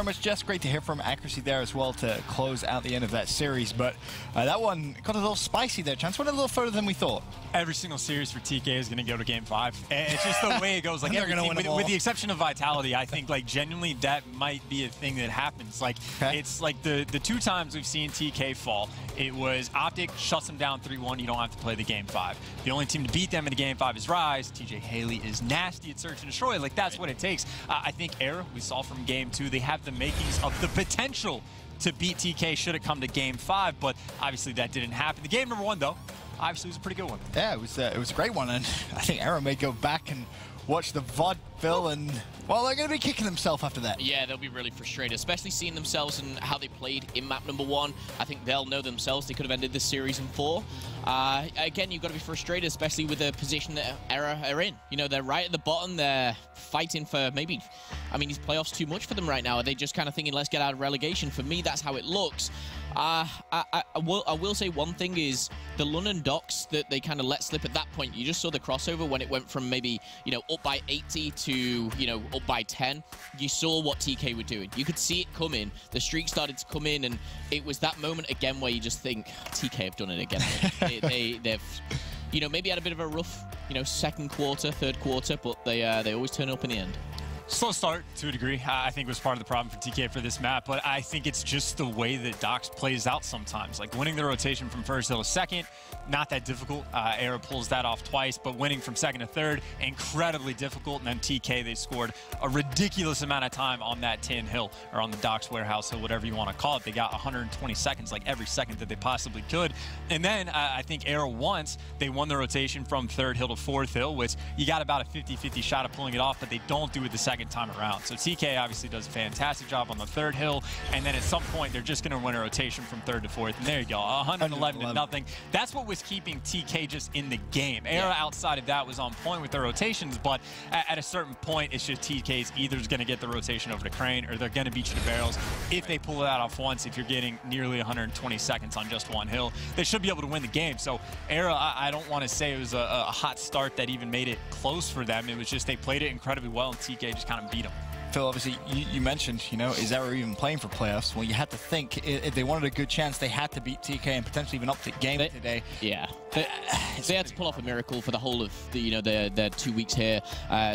Very much, Jess. Great to hear from accuracy there as well to close out the end of that series. But that one got a little spicy there, Chance. Went a little further than we thought. Every single series for TK is going to go to Game 5. It's just the way it goes. Like with the exception of Vitality, I think like genuinely that might be a thing that happens. Like it's like the two times we've seen TK fall, it was Optic shuts them down 3-1. You don't have to play the Game 5. The only team to beat them in the Game 5 is Rise. TJ Haley is nasty at search and destroy. Like that's what it takes. I think eRa, we saw from Game 2, they have the makings of the potential to beat TK should it come to Game 5, but obviously that didn't happen. The game number 1, though, obviously was a pretty good one. Yeah, it was a great one, and I think eRa may go back and watch the VOD, Phil, and well, they're going to be kicking themselves after that. Yeah, they'll be really frustrated, especially seeing themselves and how they played in map number 1. I think they'll know themselves they could have ended this series in 4. Again, you've got to be frustrated, especially with the position that eRa are in. You know, they're right at the bottom. They're fighting for maybe, I mean, these playoffs too much for them right now. Are they just kind of thinking, let's get out of relegation? For me, that's how it looks. I will say one thing is the London Docks that they kind of let slip at that point. You just saw the crossover when it went from maybe, you know, up by 80 to, you know, up by 10. You saw what TK were doing. You could see it coming. The streak started to come in, and it was that moment again where you just think, TK have done it again. They've, you know, maybe had a bit of a rough, you know, second quarter, third quarter, but they always turn up in the end. Slow start to a degree, I think was part of the problem for TK for this map, but I think it's just the way that Docks plays out sometimes. Like winning the rotation from first hill to second, not that difficult. eRa pulls that off twice, but winning from second to third, incredibly difficult. And then TK, they scored a ridiculous amount of time on that tin hill, or on the Docks warehouse hill, whatever you want to call it. They got 120 seconds, like every second that they possibly could. And then I think eRa once, they won the rotation from third hill to fourth hill, which you got about a 50-50 shot of pulling it off, but they don't do it the second time around. So TK obviously does a fantastic job on the third hill, and then at some point they're just going to win a rotation from third to fourth, and there you go, 111 to nothing. That's what was keeping TK just in the game. eRa outside of that was on point with their rotations, but at a certain point it's just TK's either going to get the rotation over to Crane or they're going to beat you to barrels. If they pull that off once, if you're getting nearly 120 seconds on just one hill, they should be able to win the game. So eRa, I don't want to say it was a hot start that even made it close for them. It was just they played it incredibly well, and TK just kind of beat them. Phil, obviously, you mentioned, you know, is eRa even playing for playoffs? Well, you had to think if they wanted a good chance, they had to beat TK and potentially even up the game today. Yeah, they had to pull off a miracle for the whole of the, you know, their 2 weeks here.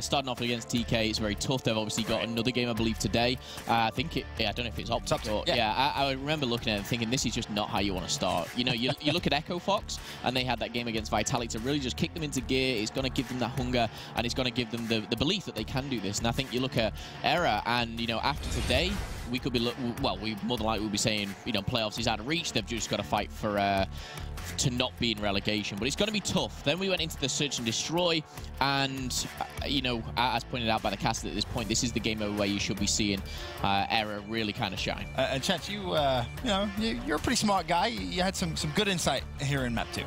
Starting off against TK, it's very tough. They've obviously got another game, I believe, today. I think I don't know if it's Optic or I remember looking at it and thinking this is just not how you want to start. You know, you look at Echo Fox, and they had that game against Vitality to really just kick them into gear. It's going to give them that hunger, and it's going to give them the belief that they can do this. And I think you look at eRa, and you know, after today, we could be we more than likely will be saying, you know, playoffs is out of reach. They've just got to fight for to not be in relegation, but it's going to be tough. Then we went into the search and destroy, and you know, as pointed out by the cast at this point, this is the game where you should be seeing eRa really kind of shine. And Chance, you know, you're a pretty smart guy. You had some good insight here in map 2.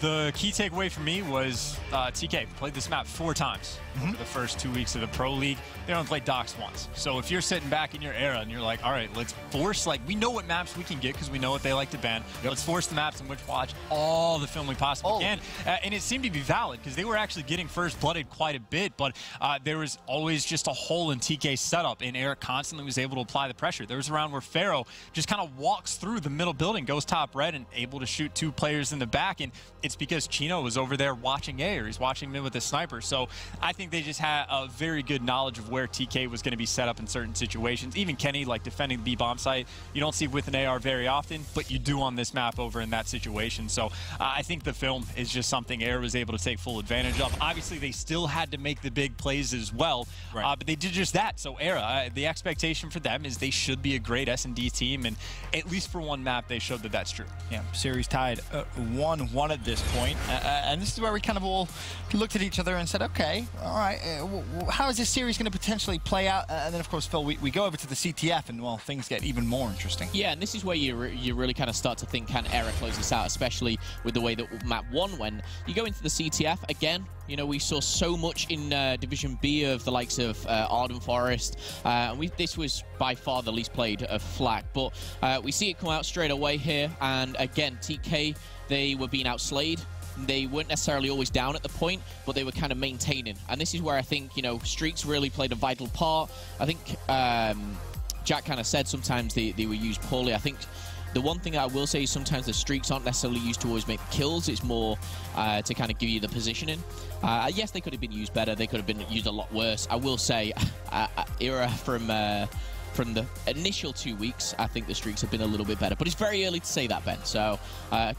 The key takeaway for me was TK played this map 4 times over the first 2 weeks of the Pro League. They only played Docks once. So if you're sitting back in your eRa and you're like, all right, let's force, like, we know what maps we can get because we know what they like to ban. Let's force the maps in which watch all the film we possibly can. And it seemed to be valid because they were actually getting first blooded quite a bit, but there was always just a hole in TK's setup, and eRa constantly was able to apply the pressure. There was a round where Pharaoh just kind of walks through the middle building, goes top red, and able to shoot 2 players in the back, and it's because Chino was over there watching A, or he's watching mid with a sniper. So I think they just had a very good knowledge of where TK was going to be set up in certain situations. Even Kenny, like defending the B-bomb site, you don't see with an AR very often, but you do on this map over in that situation. So I think the film is just something eRa was able to take full advantage of. Obviously, they still had to make the big plays as well, but they did just that. So eRa, the expectation for them is they should be a great S&D team, and at least for one map, they showed that that's true. Yeah, series tied 1-1 at this point, and this is where we kind of all looked at each other and said, okay, all right, how is this series going to potentially play out? And then, of course, Phil, we go over to the CTF, and, well, things get even more interesting. Yeah, and this is where you really kind of start to think, can eRa close this out, especially with the way that map 1 went. You go into the CTF, again, you know, we saw so much in Division B of the likes of Arden Forest, and this was by far the least played of Flak, but we see it come out straight away here, and again, TK, they were being outslayed. They weren't necessarily always down at the point, but they were kind of maintaining. And this is where I think, you know, streaks really played a vital part. I think Jack kind of said, sometimes they were used poorly. I think the one thing I will say is sometimes the streaks aren't necessarily used to always make the kills. It's more to kind of give you the positioning. Yes, they could have been used better. They could have been used a lot worse. I will say, eRa from the initial 2 weeks, I think the streaks have been a little bit better. But it's very early to say that, Ben. So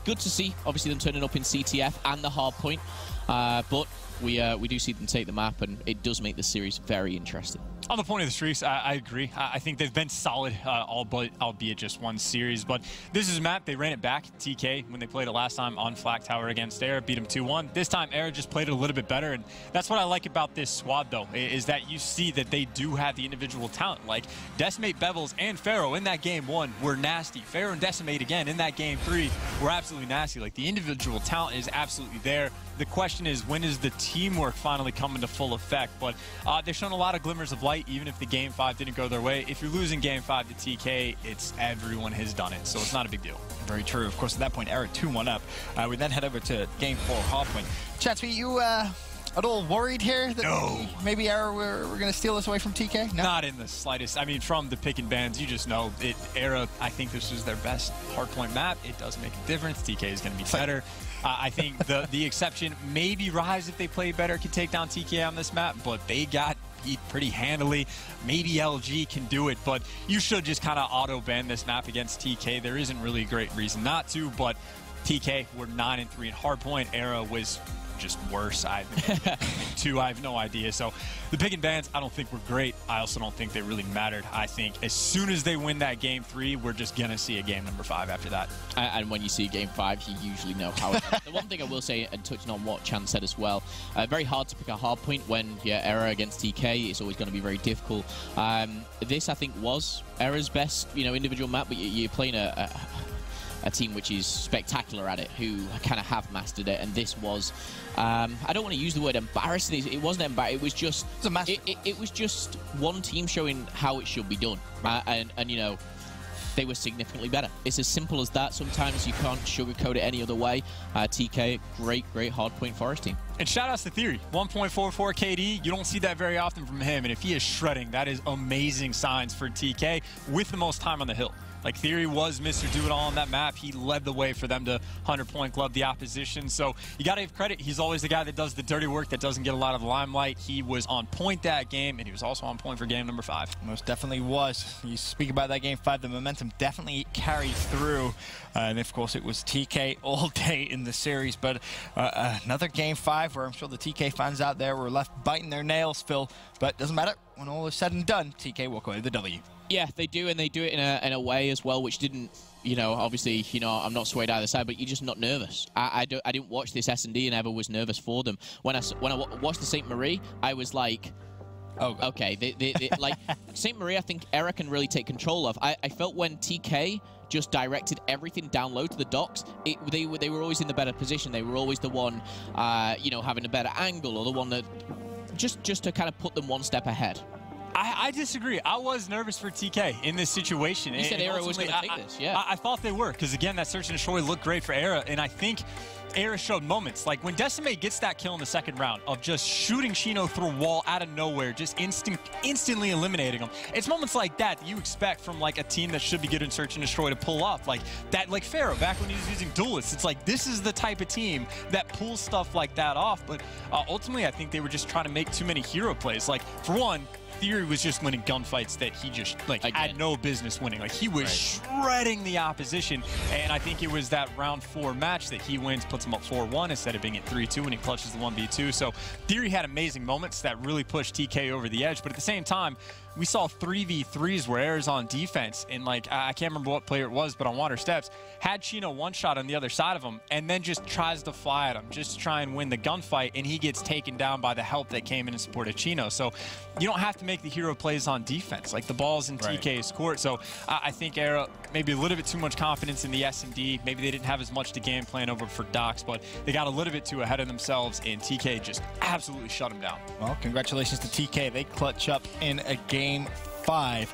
good to see, obviously, them turning up in CTF and the Hardpoint. But we do see them take the map, and it does make the series very interesting. On the point of the streaks, I agree. I think they've been solid, albeit just one series. But this is a map. They ran it back, TK, when they played it last time on Flak Tower against eRa, beat them 2-1. This time, eRa just played it a little bit better. And that's what I like about this squad, though, is that you see that they do have the individual talent. Like, Decimate, Bevels, and Pharaoh in that game 1 were nasty. Pharaoh and Decimate, again, in that game 3 were absolutely nasty. Like, the individual talent is absolutely there. The question is, when is the teamwork finally come into full effect? But they've shown a lot of glimmers of light, even if the Game 5 didn't go their way. If you're losing Game 5 to TK, it's everyone has done it, so it's not a big deal. Very true. Of course, at that point, eRa 2-1 up. We then head over to Game 4, Hardpoint. Chatsby, you at all worried here that maybe eRa we're going to steal this away from TK? No? Not in the slightest. I mean, from the pick and bans, you just know it. eRa, I think this is their best Hardpoint map. It does make a difference. TK is going to be better. I think the exception, maybe Rise, if they play better, can take down TK on this map, but they got beat pretty handily. Maybe LG can do it, but you should just kind of auto-ban this map against TK. There isn't really a great reason not to, but TK were 9-3 in Hardpoint. eRa was just worse. I have no idea. So the pick and bans, I don't think were great. I also don't think they really mattered. I think as soon as they win that Game 3, we're just going to see a Game number 5 after that. And when you see Game 5, you usually know how it ends. The one thing I will say, and touching on what Chan said as well, very hard to pick a hard point when eRa against TK. It's always going to be very difficult. This, I think, was eRa's best, individual map, but you're playing a team which is spectacular at it, who kind of have mastered it, and this was, I don't want to use the word embarrassing. It wasn't embarrassing. It was just, it was just one team showing how it should be done, and they were significantly better. It's as simple as that. Sometimes you can't sugarcoat it any other way. TK, great Hardpoint Forest team. And shout-outs to Theory. 1.44 KD. You don't see that very often from him. And if he is shredding, that is amazing signs for TK with the most time on the hill. Like, Theory was Mr. Do-It-All on that map. He led the way for them to 100-point club the opposition. So you got to give credit. He's always the guy that does the dirty work, that doesn't get a lot of limelight. He was on point that game, and he was also on point for game number 5. Most definitely was. You speak about that Game 5, the momentum definitely carried through. And, of course, it was TK all day in the series. But another Game 5 where I'm sure the TK fans out there were left biting their nails, Phil. But doesn't matter. When all is said and done, TK walk away with the W. Yeah, they do, and they do it in a way as well, which didn't, obviously, I'm not swayed either side, but you're just not nervous. I didn't watch this S&D and ever was nervous for them. When I watched the St. Marie, I was like, oh, okay, like, St. Marie, I think eRa can really take control of. I felt when TK just directed everything down low to the docks, they were always in the better position. They were always the one, having a better angle, or the one that just to kind of put them one step ahead. I disagree. I was nervous for TK in this situation. You said eRa was going to take this, yeah. I thought they were, because, again, that search and destroy looked great for eRa, and I think eRa showed moments. Like, when Decimate gets that kill in the second round of just shooting Chino through a wall out of nowhere, just instantly eliminating him. It's moments like that you expect from, like, a team that should be good in search and destroy to pull off. Like Pharaoh, back when he was using duelists. It's like, this is the type of team that pulls stuff like that off. But ultimately, I think they were just trying to make too many hero plays. Like, for one, Theory was just winning gunfights that he just, had no business winning. Like, he was shredding the opposition, and I think it was that round 4 match that he wins, puts him up 4-1 instead of being at 3-2, and he clutches the 1v2. So Theory had amazing moments that really pushed TK over the edge, but at the same time, we saw 3v3s where eRa's on defense, and, I can't remember what player it was, but on Water Steps, had Chino one shot on the other side of him, and then just tries to fly at him, just to try and win the gunfight, and he gets taken down by the help that came in and supported Chino. So you don't have to make the hero plays on defense. Like, the ball's in TK's court. So I think eRa maybe a little bit too much confidence in the S&D. Maybe they didn't have as much to game plan over for Docs, but they got a little bit too ahead of themselves, and TK just absolutely shut them down. Well, congratulations to TK. They clutch up in a Game 5.